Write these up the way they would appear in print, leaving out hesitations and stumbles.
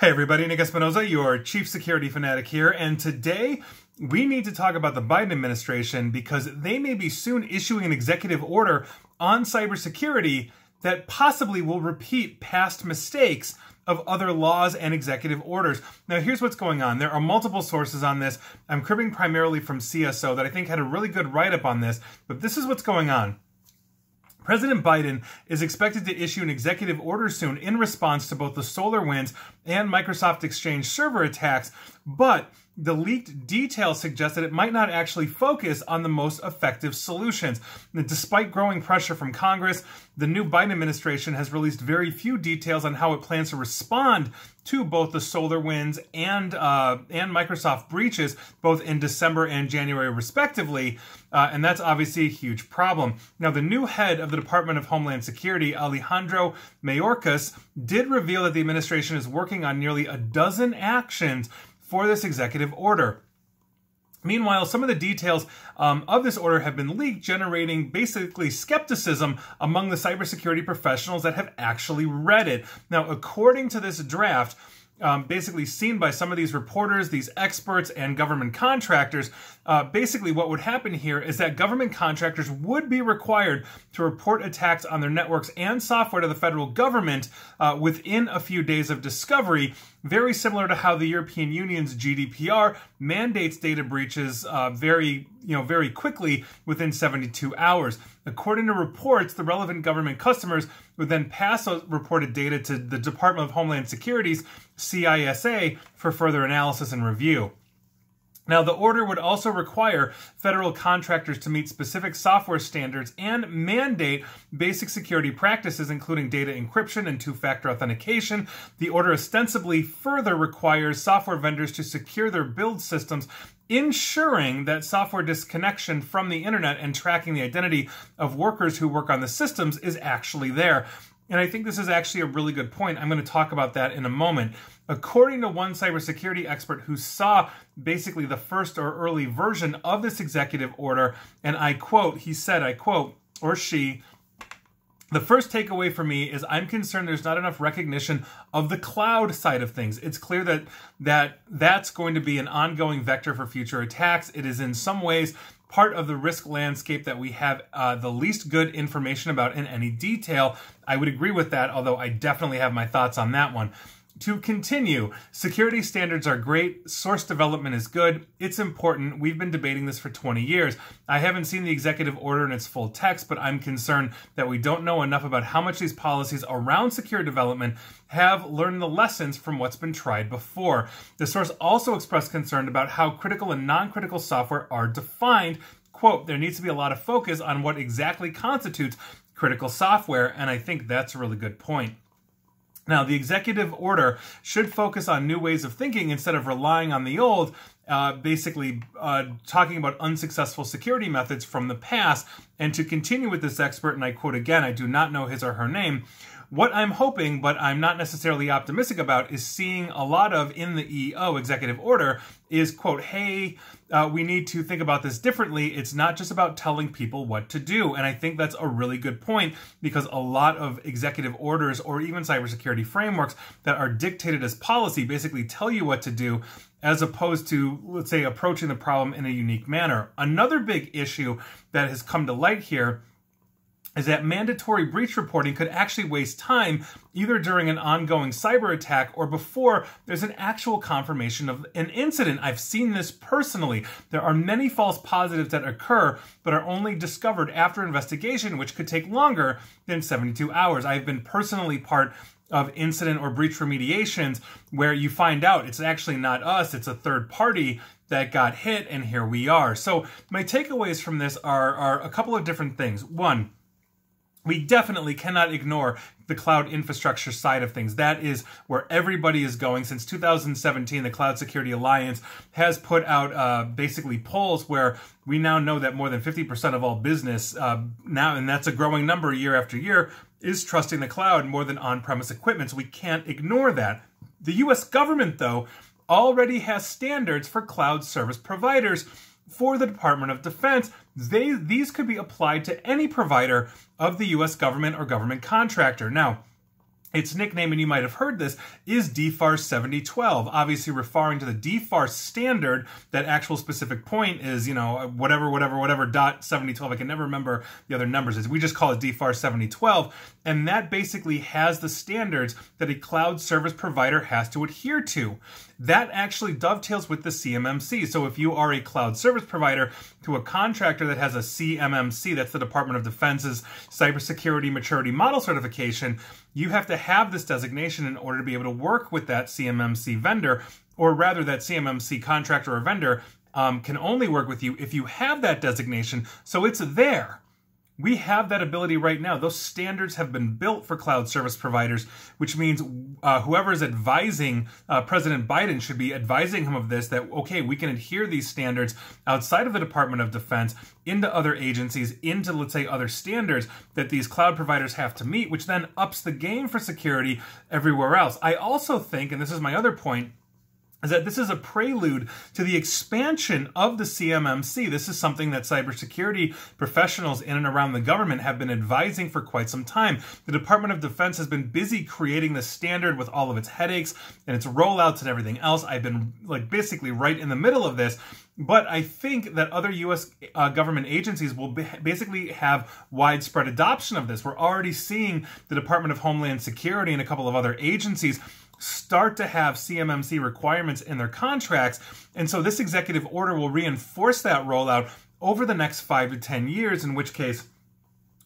Hey everybody, Nick Espinoza, your chief security fanatic here, and today we need to talk about the Biden administration because they may be soon issuing an executive order on cybersecurity that possibly will repeat past mistakes of other laws and executive orders. Now here's what's going on. There are multiple sources on this. I'm cribbing primarily from CSO that I think had a really good write-up on this, but this is what's going on. President Biden is expected to issue an executive order soon in response to both the SolarWinds and Microsoft Exchange server attacks, but the leaked details suggest that it might not actually focus on the most effective solutions. Despite growing pressure from Congress, the new Biden administration has released very few details on how it plans to respond to both the SolarWinds and Microsoft breaches, both in December and January respectively, and that's obviously a huge problem. Now, the new head of the Department of Homeland Security, Alejandro Mayorkas, did reveal that the administration is working on nearly a dozen actions for this executive order. Meanwhile, some of the details of this order have been leaked, generating basically skepticism among the cybersecurity professionals that have actually read it. Now, according to this draft, basically seen by some of these reporters, these experts, and government contractors, basically what would happen here is that government contractors would be required to report attacks on their networks and software to the federal government within a few days of discovery, very similar to how the European Union's GDPR mandates data breaches very quickly within 72 hours. According to reports, the relevant government customers would then pass those reported data to the Department of Homeland Security's CISA for further analysis and review. Now, the order would also require federal contractors to meet specific software standards and mandate basic security practices, including data encryption and two-factor authentication. The order ostensibly further requires software vendors to secure their build systems, ensuring that software disconnection from the internet and tracking the identity of workers who work on the systems is actually there. And I think this is actually a really good point. I'm going to talk about that in a moment. According to one cybersecurity expert who saw basically the first or early version of this executive order, and I quote, he said, I quote, or she, "The first takeaway for me is I'm concerned there's not enough recognition of the cloud side of things. It's clear that's going to be an ongoing vector for future attacks. It is in some ways part of the risk landscape that we have the least good information about in any detail." I would agree with that, although I definitely have my thoughts on that one. To continue, security standards are great, source development is good, it's important, we've been debating this for 20 years. I haven't seen the executive order in its full text, but I'm concerned that we don't know enough about how much these policies around secure development have learned the lessons from what's been tried before. The source also expressed concern about how critical and non-critical software are defined. Quote, "There needs to be a lot of focus on what exactly constitutes critical software," and I think that's a really good point. Now, the executive order should focus on new ways of thinking instead of relying on the old, basically talking about unsuccessful security methods from the past. And to continue with this expert, and I quote again, I do not know his or her name, "What I'm hoping, but I'm not necessarily optimistic about, is seeing a lot of in the EO executive order is, quote, hey, we need to think about this differently. It's not just about telling people what to do." And I think that's a really good point because a lot of executive orders or even cybersecurity frameworks that are dictated as policy basically tell you what to do as opposed to, let's say, approaching the problem in a unique manner. Another big issue that has come to light here is that mandatory breach reporting could actually waste time either during an ongoing cyber attack or before there's an actual confirmation of an incident. I've seen this personally. There are many false positives that occur but are only discovered after investigation, which could take longer than 72 hours. I've been personally part of incident or breach remediations where you find out it's actually not us, it's a third party that got hit, and here we are. So my takeaways from this are a couple of different things. One, we definitely cannot ignore the cloud infrastructure side of things. That is where everybody is going. Since 2017, the Cloud Security Alliance has put out basically polls where we now know that more than 50% of all business now, and that's a growing number year after year, is trusting the cloud more than on-premise equipment. So we can't ignore that. The US government, though, already has standards for cloud service providers for the Department of Defense. These could be applied to any provider of the U.S. government or government contractor. Now, Its nickname, and you might have heard this, is DFAR 7012, obviously referring to the DFAR standard. That actual specific point is, whatever dot 7012. I can never remember the other numbers. We just call it DFAR 7012, and that basically has the standards that a cloud service provider has to adhere to. That actually dovetails with the CMMC. So if you are a cloud service provider to a contractor that has a CMMC, that's the Department of Defense's Cybersecurity Maturity Model Certification, you have to have this designation in order to be able to work with that CMMC vendor, or rather that CMMC contractor or vendor can only work with you if you have that designation. So it's there. We have that ability right now. Those standards have been built for cloud service providers, which means whoever is advising President Biden should be advising him of this, that, okay, we can adhere these standards outside of the Department of Defense into other agencies, into, let's say, other standards that these cloud providers have to meet, which then ups the game for security everywhere else. I also think, and this is my other point, is that this is a prelude to the expansion of the CMMC. This is something that cybersecurity professionals in and around the government have been advising for quite some time. The Department of Defense has been busy creating the standard with all of its headaches and its rollouts and everything else. I've been basically right in the middle of this. But I think that other U.S. government agencies will basically have widespread adoption of this. We're already seeing the Department of Homeland Security and a couple of other agencies start to have CMMC requirements in their contracts. And so this executive order will reinforce that rollout over the next 5 to 10 years, in which case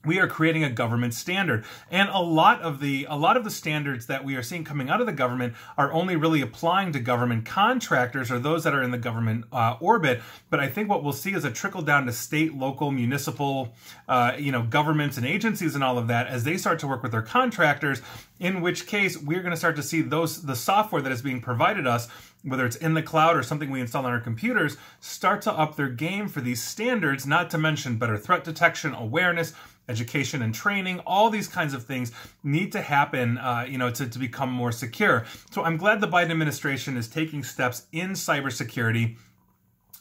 we are creating a government standard. And a lot of the standards that we are seeing coming out of the government are only really applying to government contractors or those that are in the government orbit. But I think what we'll see is a trickle down to state, local, municipal, governments and agencies and all of that as they start to work with their contractors, in which case we're going to start to see the software that is being provided us, whether it's in the cloud or something we install on our computers, start to up their game for these standards, not to mention better threat detection, awareness, education and training. All these kinds of things need to happen, to become more secure. So I'm glad the Biden administration is taking steps in cybersecurity.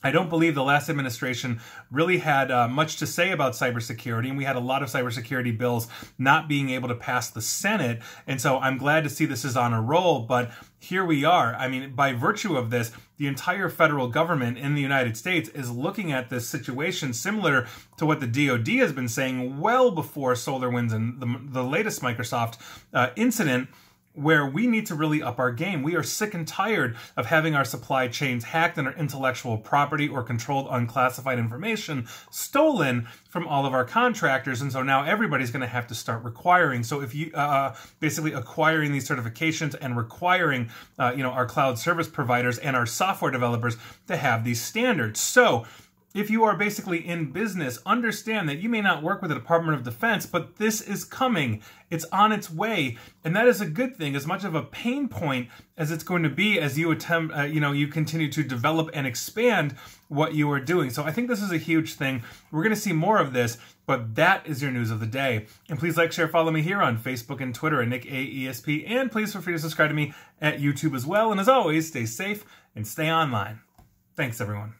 I don't believe the last administration really had much to say about cybersecurity, and we had a lot of cybersecurity bills not being able to pass the Senate, and so I'm glad to see this is on a roll, but here we are. I mean, by virtue of this, the entire federal government in the United States is looking at this situation similar to what the DoD has been saying well before SolarWinds and the latest Microsoft incident, where we need to really up our game. We are sick and tired of having our supply chains hacked and our intellectual property or controlled unclassified information stolen from all of our contractors. And so now everybody's going to have to start requiring. So if you basically acquiring these certifications and requiring our cloud service providers and our software developers to have these standards. So if you are basically in business, understand that you may not work with the Department of Defense, but this is coming. It's on its way, and that is a good thing, as much of a pain point as it's going to be as you attempt, you continue to develop and expand what you are doing. So I think this is a huge thing. We're going to see more of this, but that is your news of the day. And please like, share, follow me here on Facebook and Twitter at NickAESP, and please feel free to subscribe to me at YouTube as well. And as always, stay safe and stay online. Thanks, everyone.